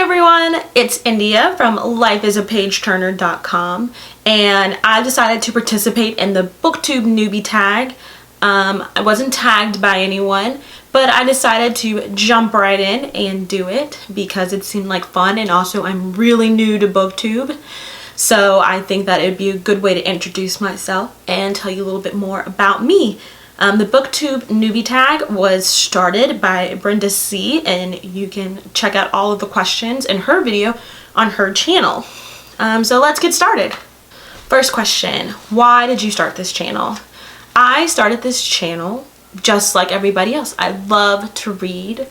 everyone, it's India from lifeisapageturner.com, and I decided to participate in the BookTube Newbie tag. I wasn't tagged by anyone, but I decided to jump right in and do it because it seemed like fun, and also I'm really new to BookTube, so I think that it would be a good way to introduce myself and tell you a little bit more about me. The BookTube Newbie tag was started by Brenda C, and you can check out all of the questions in her video on her channel. So let's get started. First question, why did you start this channel? I started this channel just like everybody else. I love to read.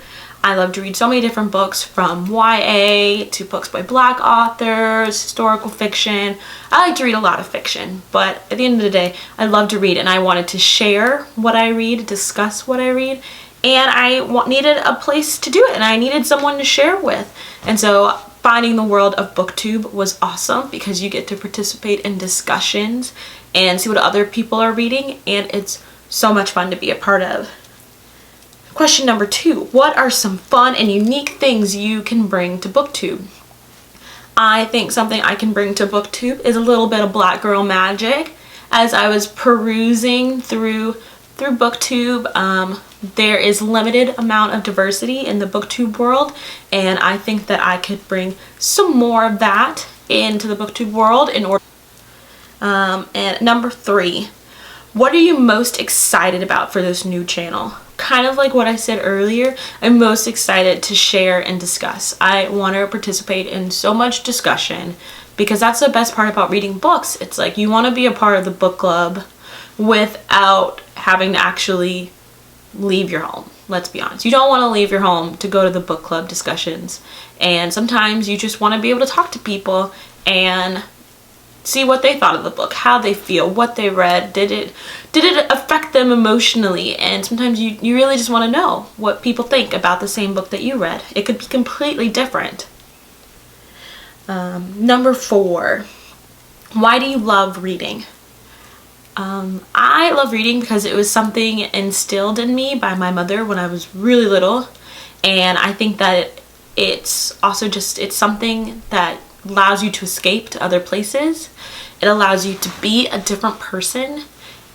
I love to read so many different books, from YA to books by Black authors, historical fiction. I like to read a lot of fiction, but at the end of the day, I love to read, and I wanted to share what I read, discuss what I read, and I needed a place to do it, and I needed someone to share with. And so finding the world of BookTube was awesome because you get to participate in discussions and see what other people are reading, and it's so much fun to be a part of. Question number 2, what are some fun and unique things you can bring to BookTube? I think something I can bring to BookTube is a little bit of Black girl magic. As I was perusing through BookTube, there is limited amount of diversity in the BookTube world, and I think that I could bring some more of that into the BookTube world in order. And number 3, what are you most excited about for this new channel? Kind of like what I said earlier, I'm most excited to share and discuss. I want to participate in so much discussion because that's the best part about reading books. It's like you want to be a part of the book club without having to actually leave your home. Let's be honest. You don't want to leave your home to go to the book club discussions, and sometimes you just want to be able to talk to people and see what they thought of the book, how they feel, what they read, did it affect them emotionally, and sometimes you really just want to know what people think about the same book that you read. It could be completely different. Number 4, why do you love reading? I love reading because it was something instilled in me by my mother when I was really little, and I think that it's also it's something that allows you to escape to other places. It allows you to be a different person.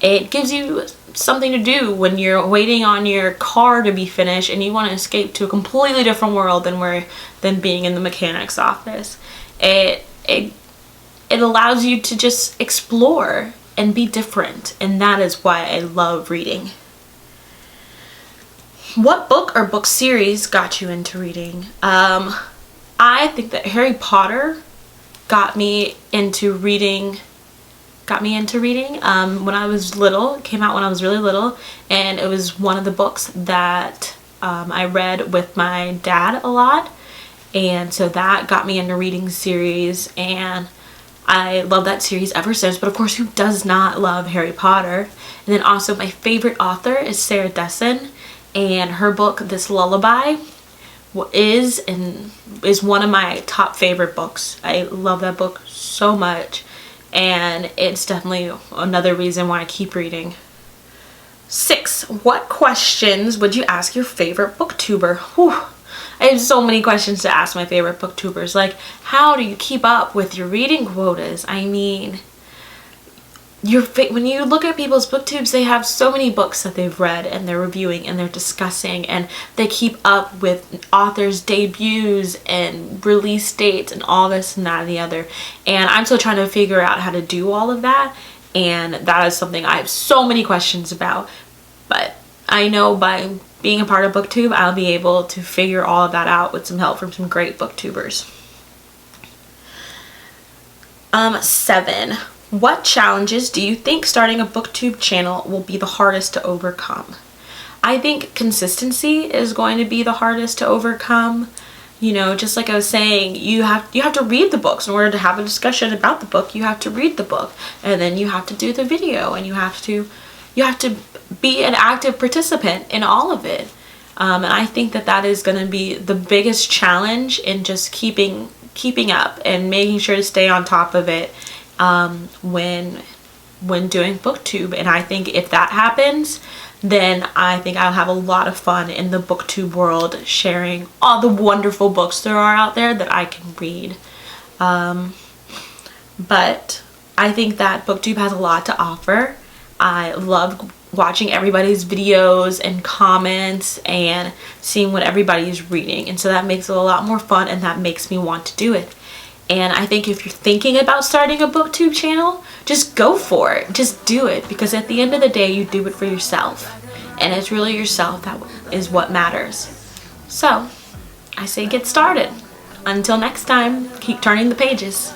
It gives you something to do when you're waiting on your car to be finished and you want to escape to a completely different world than being in the mechanic's office. It allows you to just explore and be different, and that is why I love reading. What book or book series got you into reading? I think that Harry Potter got me into reading when I was little. It came out when I was really little, and it was one of the books that I read with my dad a lot, and so that got me into reading series, and I love that series ever since. But of course, who does not love Harry Potter? And then also my favorite author is Sarah Dessen, and her book This Lullaby is one of my top favorite books. I love that book so much, and it's definitely another reason why I keep reading. 6, what questions would you ask your favorite booktuber? Whew. I have so many questions to ask my favorite booktubers, like how do you keep up with your reading quotas? I mean, when you look at people's booktubes, they have so many books that they've read and they're reviewing and they're discussing, and they keep up with authors' debuts and release dates and all this and that and the other, and I'm still trying to figure out how to do all of that, and that is something I have so many questions about. But I know by being a part of BookTube, I'll be able to figure all of that out with some help from some great booktubers. 7, what challenges do you think starting a BookTube channel will be the hardest to overcome? I think consistency is going to be the hardest to overcome. You know, just like I was saying, you have to read the books in order to have a discussion about the book. You have to read the book, and then you have to do the video, and you have to be an active participant in all of it. And I think that is going to be the biggest challenge in just keeping up and making sure to stay on top of it when doing BookTube. And I think if that happens, then I think I'll have a lot of fun in the BookTube world, sharing all the wonderful books there are out there that I can read. But I think that BookTube has a lot to offer. I love watching everybody's videos and comments and seeing what everybody is reading, and so that makes it a lot more fun, and that makes me want to do it. And I think if you're thinking about starting a BookTube channel, just go for it. Just do it, because at the end of the day, you do it for yourself, and it's really yourself that is what matters. So I say get started. Until next time, keep turning the pages.